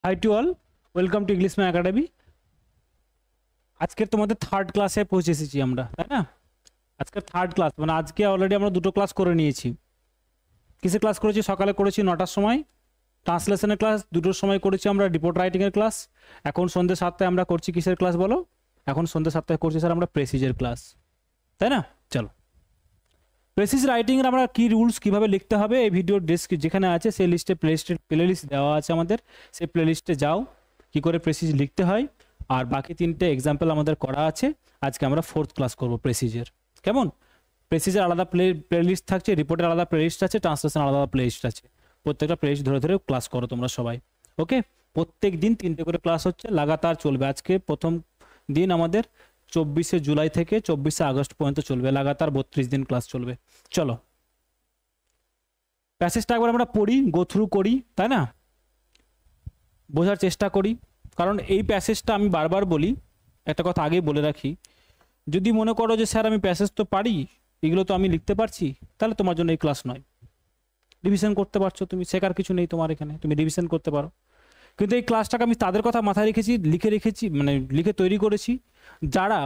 High to all, welcome to English Man Academy. আজকের তোমাদের third ক্লাসে পৌঁছে এসেছি আমরা, তাই না? আজকের থার্ড ক্লাস, মানে আজকে অলরেডি আমরা দুটো ক্লাস করে নিয়েছি। কিসের ক্লাস করেছি? সকালে করেছি 9টার সময় ট্রান্সলেশনের ক্লাস, 2টোর সময় করেছি আমরা রিপোর্ট রাইটিংয়ের ক্লাস। এখন সন্ধ্যে 7টায় আমরা করছি কিসের ক্লাস বলো? এখন সন্ধ্যে 7টায় করছি স্যার আমরা প্রেসিজের ক্লাস, তাই না? চলো, প্রেসিজ রাইটিংয়ের আমরা কী রুলস কীভাবে লিখতে হবে এই ভিডিওর যেখানে আছে সেই লিস্টে প্লে লিস্ট দেওয়া আছে আমাদের, সেই প্লে লিস্টে যাও কী করে প্রেসিজ লিখতে হয়। আর বাকি 3টে এক্সাম্পল আমাদের করা আছে। আজকে আমরা 4th ক্লাস করব প্রেসিজের। কেমন? প্রেসিজের আলাদা প্লে লিস্ট থাকছে, রিপোর্টের আলাদা প্লে লিস্ট আছে, ট্রান্সলেশন আলাদা প্লে লিস্ট আছে। প্রত্যেকটা প্লে লিস্ট ধরে ধরে ক্লাস করো তোমরা সবাই, ওকে? প্রত্যেক দিন 3টে করে ক্লাস হচ্ছে, লাগাতার চলবে। আজকে প্রথম দিন আমাদের 24শে জুলাই থেকে 24শে আগস্ট পর্যন্ত চলবে, লাগাতার 32 দিন ক্লাস চলবে। চলো, প্যাসেজটা একবার আমরা পড়ি, গো থ্রু করি, তাই না? বোঝার চেষ্টা করি, কারণ এই প্যাসেজটা আমি বারবার বলি, একটা কথা আগেই বলে রাখি, যদি মনে করো যে স্যার আমি প্যাসেজ তো পারি, এগুলো তো আমি লিখতে পারছি, তাহলে তোমার জন্য এই ক্লাস নয়। রিভিশন করতে পারছো তুমি, শেখার কিছু নেই তোমার এখানে, তুমি রিভিশন করতে পারো। কিন্তু এই ক্লাসটাকে আমি তাদের কথা মাথায় রেখেছি, লিখে তৈরি করেছি, যারা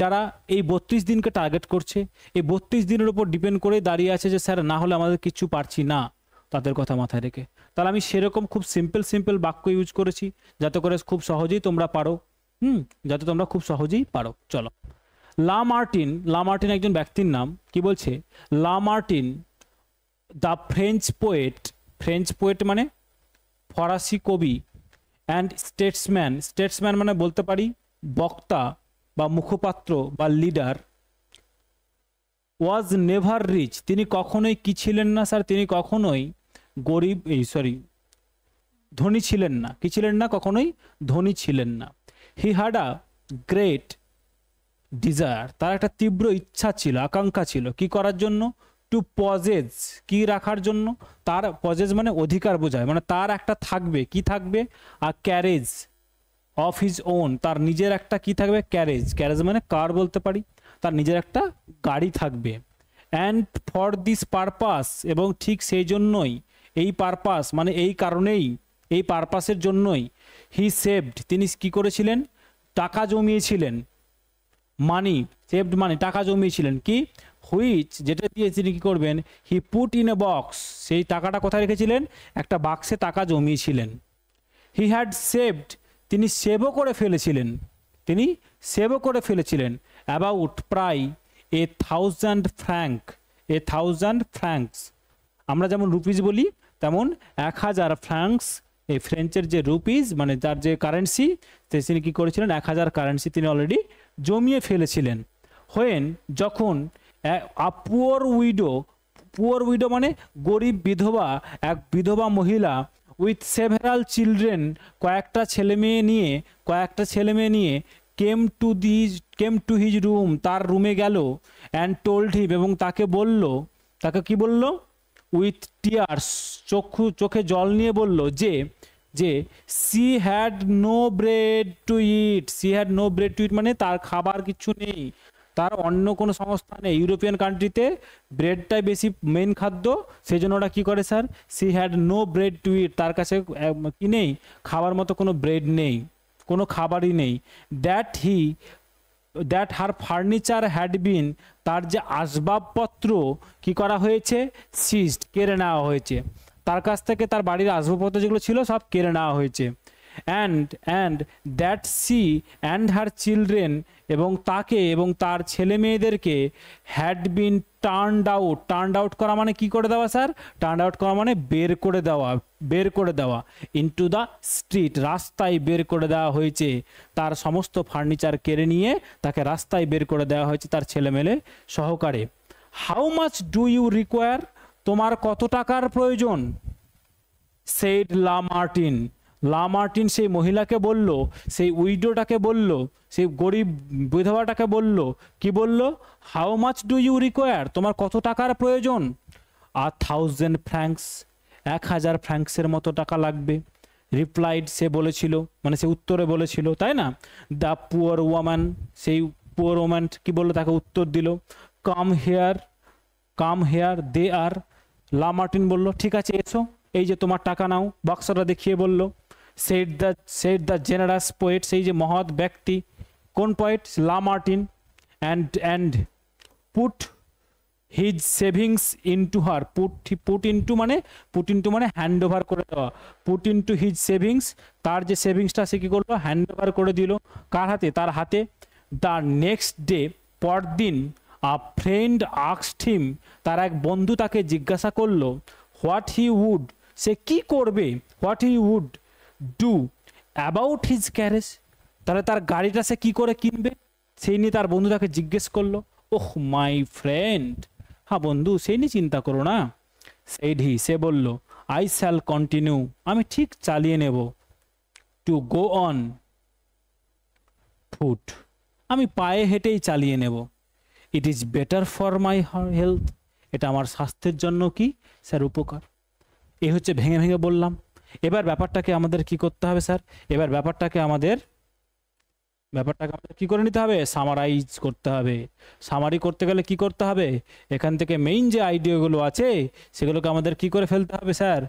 যারা এই 32 দিনকে টার্গেট করছে, এই 32 দিনের উপর ডিপেন্ড করে দাঁড়িয়ে আছে যে স্যার না হলে আমাদের কিছু পারছি না, তাদের কথা মাথায় রেখে। তাহলে আমি সেরকম খুব সিম্পল বাক্য ইউজ করেছি, যাতে করে খুব সহজেই তোমরা পারো, যাতে তোমরা খুব সহজেই পারো। চলো, লামার্টিন একজন ব্যক্তির নাম। কি বলছে? লামার্টিন দ্য ফ্রেঞ্চ পোয়েট মানে ফরাসি কবি, অ্যান্ড স্টেটসম্যান মানে বলতে পারি বক্তা বা মুখপাত্র বা লিডার। ওয়াজ নেভার রিচ, তিনি কখনোই কি ছিলেন না স্যার? তিনি কখনোই ধনী ছিলেন না। কি ছিলেন না? কখনোই ধনী ছিলেন না। He had a great desire, তার একটা তীব্র ইচ্ছা ছিল, আকাঙ্ক্ষা ছিল। কি করার জন্য? টু পজেস, কি রাখার জন্য? তার পজেস মানে অধিকার বোঝায়, মানে তার একটা থাকবে। কি থাকবে? আর ক্যারেজ অফ হিজ ওন, তার নিজের একটা কি থাকবে? ক্যারেজ মানে কার বলতে পারি, তার নিজের একটা গাড়ি থাকবে। অ্যান্ড ফর দিস পারপাস, এবং ঠিক সেই জন্যই, এই পারপাস মানে এই কারণেই, এই পারপাসের জন্যই হি সেভড, তিনি কি করেছিলেন? টাকা জমিয়েছিলেন। সেভড মানে টাকা জমিয়েছিলেন। কি? হুইচ, যেটা দিয়ে তিনি কি করবেন? He put in a box, সেই টাকাটা কোথায় রেখেছিলেন? একটা বাক্সে টাকা জমিয়েছিলেন। হি হ্যাড সেভড, তিনি সেভও করে ফেলেছিলেন। অ্যাবাউট, প্রায় 1000 ফ্র্যাঙ্কস, আমরা যেমন রুপিস বলি তেমন 1000 ফ্র্যাঙ্কস, এই ফ্রেঞ্চের যে রুপিস মানে তার যে কারেন্সি, তিনি কী করেছিলেন? 1000 কারেন্সি তিনি অলরেডি জমিয়ে ফেলেছিলেন। যখন পুয়ার উইডো মানে গরিব বিধবা, এক বিধবা মহিলা, উইথ সেভারাল চিলড্রেন, কয়েকটা ছেলে মেয়ে নিয়ে কেম টু হিজ রুম, তার রুমে গেল। অ্যান্ড টোল্ড হিম, এবং তাকে কি বলল? উইথ টিয়ার্স, চোখে জল নিয়ে বলল যে she had no bread to eat মানে তার খাবার কিছু নেই, তার অন্য কোনো সংস্থা নেই। ইউরোপিয়ান কান্ট্রিতে ব্রেডটাই বেশি মেন খাদ্য, সেই জন্য ওরা কী করে sir? She had no bread to eat, তার কাছে কি নেই? খাবার মতো কোনো ব্রেড নেই, কোনো খাবারই নেই। That her furniture had been, তার যে আসবাবপত্র কি করা হয়েছে? সিজড, কেড়ে নেওয়া হয়েছে। তার কাছ থেকে তার বাড়ির আসবাবপত্র যেগুলো ছিল সব কেড়ে নেওয়া হয়েছে। And that she and her children, এবং তাকে এবং তার ছেলে মেয়েদেরকে হ্যাড বিন টার্নড আউট করা মানে কি করে দেওয়া স্যার? টার্নড আউট করা মানে বের করে দেওয়া ইনটু দ্য স্ট্রিট, রাস্তায় বের করে দেওয়া হয়েছে। তার সমস্ত ফার্নিচার কেড়ে নিয়ে তাকে রাস্তায় বের করে দেওয়া হয়েছে তার ছেলেমেয়ে সহকারে। How much do you require, তোমার কত টাকার প্রয়োজন? সেড লামার্টিন সেই মহিলাকে বলল, সেই উইডোটাকে বলল, সেই গরিব বিধবাটাকে বলল, কি বলল? How much do you require, তোমার কত টাকার প্রয়োজন? 1000 ফ্র্যাঙ্কস, 1000 ফ্র্যাঙ্কসের মতো টাকা লাগবে। রিপ্লাইড, সে বলেছিল, মানে সে উত্তরে বলেছিল, তাই না? দ্য পুয়ার ওম্যান কি বললো? তাকে উত্তর দিল, কাম হেয়ার দে আর। লামার্টিন বলল, ঠিক আছে এসো, এই যে তোমার টাকা নাও, বাক্সটা দেখিয়ে বলল। said the generous poet, সেই যে মহৎ ব্যক্তি, কোন poet? Lamartine. and put his savings into her, put into মানে হ্যান্ড ওভার করে দেওয়া, put into his savings, তার যে সেভিংসটা সে কি করলো? হ্যান্ড ওভার করে দিল কার হাতে? তার হাতে। দ্য নেক্সট ডে, পরদিন, আ ফ্রেন্ড আস্কড হিম, তার এক বন্ধু তাকে জিজ্ঞাসা করলো, হোয়াট হি উড, সে কি করবে? What he would do about his carriage, তাহলে তার গাড়িটা সে কি করে কিনবে সেই নিয়ে তার বন্ধু তাকে জিজ্ঞেস করলো। ওহ মাই ফ্রেন্ড, হ্যাঁ বন্ধু, সেই নিয়ে চিন্তা করো না। সেড হি, সে বলল, আই শ্যাল কন্টিনিউ, আমি ঠিক চালিয়ে নেব। টু গো অন ফুট, আমি পায়ে হেঁটেই চালিয়ে নেব। It is better for my health, এটা আমার স্বাস্থ্যের জন্য কি স্যার উপকার। এই হচ্ছে ভেঙে ভেঙে বললাম। এবার ব্যাপারটাকে আমাদের কি করতে হবে স্যার? এবার ব্যাপারটাকে আমাদের কি করে নিতে হবে? সামারাইজ করতে হবে। সামারি করতে গেলে কি করতে হবে? এখান থেকে মেইন যে আইডিয়াগুলো আছে সেগুলোকে আমাদের কি করে ফেলতে হবে স্যার?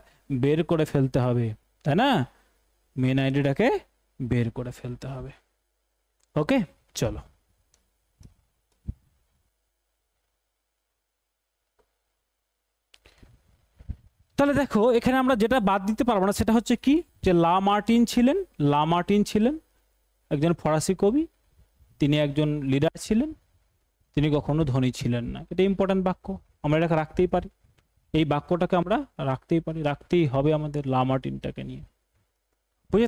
বের করে ফেলতে হবে, তাই না? মেইন আইডিয়াটাকে বের করে ফেলতে হবে। ওকে, চলো। তাহলে দেখো, এখানে আমরা যেটা বাদ দিতে পারবো না সেটা হচ্ছে কি, যে লামার্টিন ছিলেন একজন ফরাসি কবি, তিনি একজন লিডার ছিলেন, তিনি কখনো ধনী ছিলেন না। এটা ইম্পর্টেন্ট বাক্য, আমরা এটাকে রাখতেই পারি, এই বাক্যটাকে আমরা রাখতেই হবে আমাদের লামার্টিনটাকে নিয়ে। বুঝে,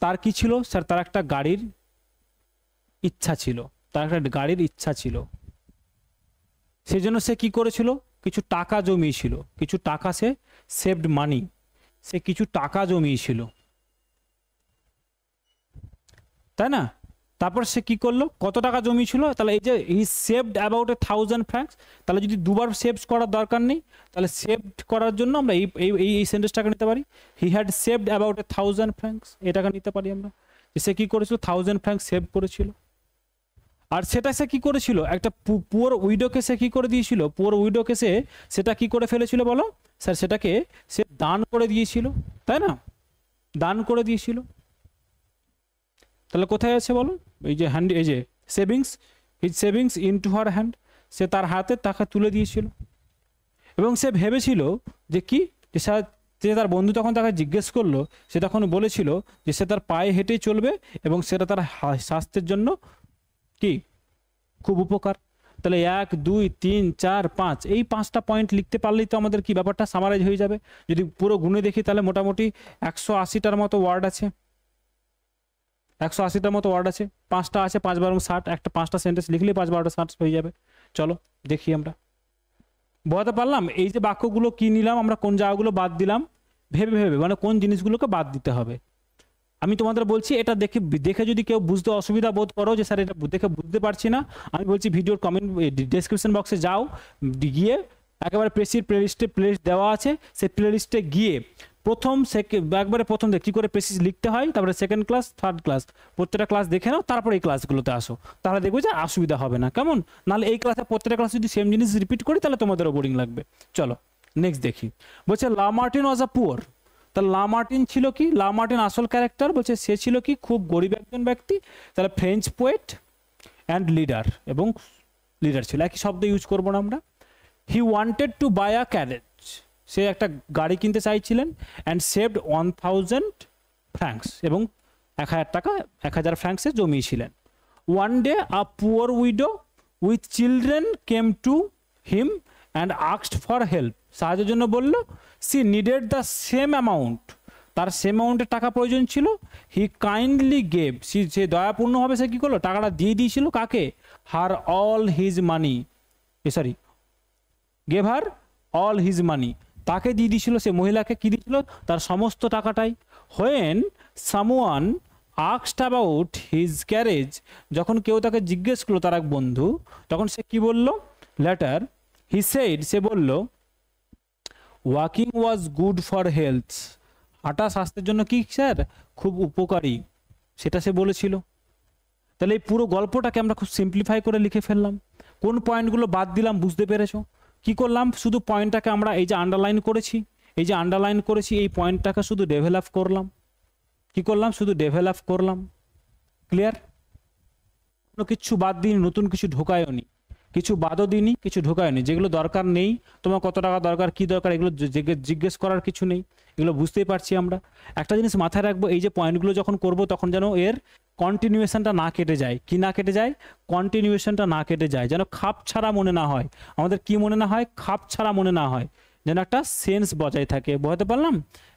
তার কি ছিল স্যার? তার একটা গাড়ির ইচ্ছা ছিল, সেই জন্য সে কি করেছিল? কিছু টাকা জমিয়েছিল, কিছু টাকা সে সেভড মানি, সে কিছু টাকা জমিয়েছিল, তাই না? তারপর সে কি করলো? কত টাকা জমিয়েছিল? তাহলে এই যে হি সেভড অ্যাবাউট 1000 ফ্র্যাঙ্কস, তাহলে যদি দুবার সেভস করার দরকার নেই, তাহলে সেভড করার জন্য আমরা এই সেন্টেন্সটাকে নিতে পারি। He had saved about 1000 francs, এটাকে নিতে পারি আমরা, যে সে কি করেছিল? 1000 ফ্র্যাঙ্কস সেভ করেছিল। আর সেটা সে কি করেছিল? একটা পুয়ার উইডোকে সে কি করে দিয়েছিল? পুয়ার উইডোকে সেটা কি করে ফেলেছিল বলো স্যার? সেটাকে সে দান করে দিয়েছিল, তাই না? দান করে দিয়েছিল। তাহলে কোথায় আছে বলো? এই যে হ্যান্ড, এই যে his savings into her hand, সে তার হাতে টাকা তুলে দিয়েছিল। এবং সে ভেবেছিল যে কি, যে তার বন্ধু তখন তাকে জিজ্ঞেস করলো, সে তখন বলেছিল যে সে তার পায়ে হেঁটেই চলবে এবং সেটা তার স্বাস্থ্যের জন্য কি খুব উপকার। তাহলে 1 2 3 4 5 এই 5টা পয়েন্ট লিখতে পারলেই তো আমাদের কি ব্যাপারটা সামারাইজ হয়ে যাবে। যদি পুরো গুণে দেখি তাহলে মোটামুটি 180টার মতো ওয়ার্ড আছে, 180টার মতো ওয়ার্ড আছে, 5টা আছে 5 12 60, একটা 5টা সেন্টেন্স লিখলেই 5 12টা 60 হয়ে যাবে। চলো দেখি আমরা বোঝাতে পারলাম এই যে বাক্যগুলো কি নিলাম আমরা, কোন জায়গাগুলো বাদ দিলাম, ভেবে মানে কোন জিনিসগুলোকে বাদ দিতে হবে। আমি তোমাদের বলছি, এটা দেখে যদি কেউ বুঝতে অসুবিধা বোধ করো যে স্যার এটা দেখে বুঝতে পারছি না, আমি বলছি ভিডিওর কমেন্ট ডেসক্রিপশন বক্সে যাও, গিয়ে একেবারে প্লেলিস্টে প্লেলিস্ট দেওয়া আছে, সেই প্লেলিস্টে গিয়ে প্রথম কী করে প্রেসিস লিখতে হয়, তারপরে সেকেন্ড ক্লাস, থার্ড ক্লাস, প্রত্যেকটা ক্লাস দেখে নাও, তারপরে এই ক্লাসগুলোতে আসো, তাহলে দেখবো যে অসুবিধা হবে না। কেমন? নাহলে এই ক্লাসে প্রত্যেকটা ক্লাস যদি সেম জিনিস রিপিট করি তাহলে তোমাদেরও বোরিং লাগবে। চলো নেক্সট দেখি। বলছে লামার্টিন ওয়াজ আ পুয়ার। তাহলে লামার্টিন ছিল কি? লামার্টিন আসল ক্যারেক্টার, বলছে সে ছিল কি? খুব গরিব একজন ব্যক্তি। তাহলে ফ্রেঞ্চ পোয়েট অ্যান্ড লিডার, এবং লিডার ছিল, একই শব্দ ইউজ করবো না আমরা। He wanted to buy a carriage, সে একটা গাড়ি কিনতে চাইছিলেন। অ্যান্ড সেভড 1000 ফ্র্যাঙ্কস, এবং 1000 টাকা 1000 ফ্র্যাঙ্কসে জমিয়েছিলেন। One day a poor widow with children came to him and asked for help, সাহায্যের জন্য বলল। She needed the same amount, তার সেম অ্যামাউন্টের টাকা প্রয়োজন ছিল। হি কাইন্ডলি গেভ, সে দয়াপূর্ণভাবে সে কী করলো? টাকাটা দিয়ে দিয়েছিল কাকে? হার অল হিজ মানি, গেভ হার অল হিজ মানি, তাকে দিয়ে দিয়েছিল, সে মহিলাকে কি দিয়েছিল? তার সমস্ত টাকাটাই। When someone asked about his carriage, যখন কেউ তাকে জিজ্ঞেস করলো, তার এক বন্ধু, তখন সে কি বলল? লেটার হি সেড, সে বলল, walking was good for health, হাঁটা স্বাস্থ্যের জন্য কি স্যার? খুব উপকারী, সেটা সে বলেছিল। তাহলে এই পুরো গল্পটাকে আমরা খুব সিম্পলিফাই করে লিখে ফেললাম। কোন পয়েন্টগুলো বাদ দিলাম বুঝতে পেরেছো? কি করলাম? শুধু পয়েন্টটাকে আমরা এই যে আন্ডারলাইন করেছি, এই পয়েন্টটাকে শুধু ডেভেলপ করলাম। কি করলাম, শুধু ডেভেলপ করলাম। ক্লিয়ার? কোনো কিছু বাদ দিইনি, নতুন কিছু ঢোকায়ও নি, কিছু বাদও দিইনি, কিছু ঢোকায়ও নি। যেগুলো দরকার নেই, তোমার কত টাকা দরকার, কি দরকার, এগুলো জিজ্ঞেস করার কিছু নেই, এগুলো বুঝতেই পারছি আমরা। একটা জিনিস মাথায় রাখবো, এই যে পয়েন্টগুলো যখন করব তখন যেন এর কন্টিনিউয়েশনটা না কেটে যায়। কি না কেটে যায়? কন্টিনিউয়েশনটা না কেটে যায়, যেন খাপ ছাড়া মনে না হয় আমাদের। কি মনে না হয়? খাপ ছাড়া মনে না হয়, যেন একটা সেন্স বজায় থাকে। বোঝাতে পারলাম?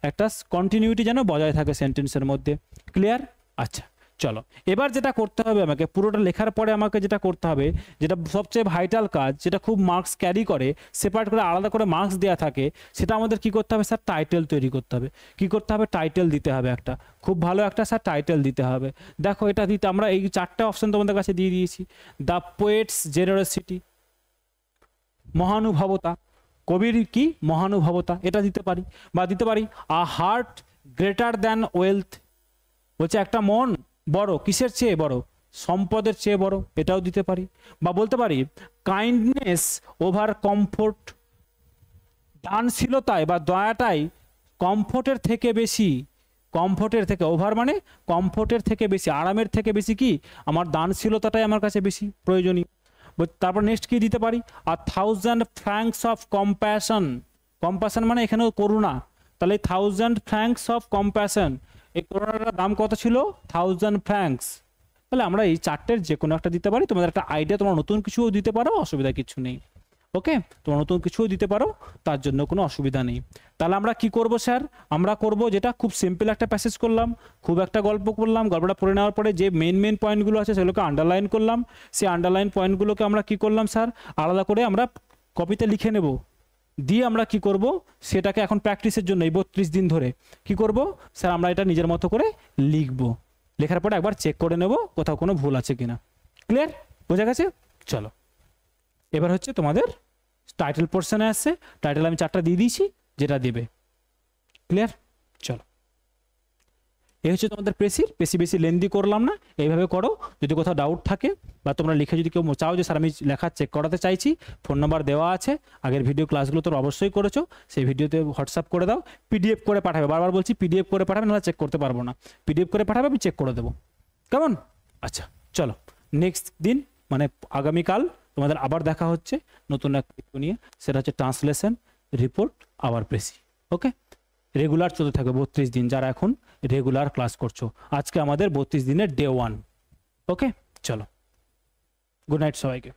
একটা কন্টিনিউটি যেন বজায় থাকে সেন্টেন্সের মধ্যে। ক্লিয়ার? আচ্ছা চলো, এবার যেটা করতে হবে আমাকে, পুরোটা লেখার পরে আমাকে যেটা করতে হবে, যেটা সবচেয়ে ভাইটাল কাজ, যেটা খুব মার্কস ক্যারি করে, সেপারেট করে আলাদা করে মার্কস দেওয়া থাকে, সেটা আমাদের কি করতে হবে স্যার? টাইটেল তৈরি করতে হবে। কি করতে হবে? টাইটেল দিতে হবে একটা, খুব ভালো একটা স্যার টাইটেল দিতে হবে। দেখো এটা দিতে আমরা এই 4টে অপশন তোমাদের কাছে দিয়ে দিয়েছি। দ্য পোয়েটস জেনারসিটি, মহানুভবতা, কবির কি মহানুভবতা, এটা দিতে পারি। বা দিতে পারি আ হার্ট গ্রেটার দ্যান ওয়েলথ, বলছে একটা মন বড়, কিসের চেয়ে বড়? সম্পদের চেয়ে বড়, এটাও দিতে পারি। বা বলতে পারি কাইন্ডনেস ওভার কমফোর্ট, দানশীলতায় বা দয়াটাই কমফোর্টের থেকে বেশি। কমফোর্টের থেকে, ওভার মানে কমফোর্টের থেকে বেশি, আরামের থেকে বেশি কি আমার দানশীলতাটাই আমার কাছে বেশি প্রয়োজনীয়। তারপর নেক্সট কি দিতে পারি? আর 1000 ফ্র্যাঙ্কস অফ কম্প্যাশন, কম্প্যাশন মানে এখানেও করুণা, তাহলে 1000 ফ্র্যাঙ্কস অফ কম্প্যাশন, এই করোনাটার দাম কত ছিল? 1000 ফ্র্যাঙ্কস। তাহলে আমরা এই 4টের যে কোনো একটা দিতে পারি। তোমাদের একটা আইডিয়া, তোমরা নতুন কিছুও দিতে পারো, অসুবিধা কিছু নেই। ওকে, তোমরা নতুন কিছুও দিতে পারো, তার জন্য কোনো অসুবিধা নেই। তাহলে আমরা কি করব স্যার? আমরা করব যেটা খুব সিম্পল একটা প্যাসেজ করলাম, খুব একটা গল্প করলাম, গল্পটা পড়ে নেওয়ার পরে যে মেন পয়েন্টগুলো আছে সেগুলোকে আন্ডারলাইন করলাম। সেই আন্ডারলাইন পয়েন্টগুলোকে আমরা কি করলাম স্যার? আলাদা করে আমরা কপিতে লিখে নেব, দিয়ে আমরা কি করব সেটাকে এখন প্র্যাকটিসের জন্য এই 32 দিন ধরে কি করব স্যার? আমরা এটা নিজের মতো করে লিখব, লেখার পরে একবার চেক করে নেব কোথাও কোনো ভুল আছে কিনা। ক্লিয়ার? বোঝা গেছে? চলো, এবার হচ্ছে তোমাদের টাইটেল পোর্শনে আসছে। টাইটেল আমি 4টা দিয়ে দিয়েছি, যেটা দেবে। ক্লিয়ার? চলো, এই হচ্ছে তোমাদের পেশি বেশি লেন্দি করলাম না, এইভাবে করো। যদি কোথাও ডাউট থাকে বা তোমরা লিখে যদি কেউ চাও যে স্যার আমি লেখা চেক করাতে চাইছি, ফোন নাম্বার দেওয়া আছে, আগের ভিডিও ক্লাসগুলো তোমরা অবশ্যই করেছো, সেই ভিডিওতে হোয়াটসঅ্যাপ করে দাও, পিডিএফ করে পাঠাবে। বারবার বলছি পিডিএফ করে পাঠাবে, নাহলে চেক করতে পারবো না। পিডিএফ করে পাঠাবে, আমি চেক করে দেবো। কেমন? আচ্ছা চলো, নেক্সট দিন মানে আগামীকাল তোমাদের আবার দেখা হচ্ছে নতুন এক ভিডিও নিয়ে, সেটা হচ্ছে ট্রান্সলেশন রিপোর্ট আবার পেশি। ওকে, রেগুলার চলতে থাকবে 32 দিন, যারা এখন রেগুলার ক্লাস করছো। আজকে আমাদের 32 দিনের ডে 1। ওকে চলো, গুড নাইট সবাইকে।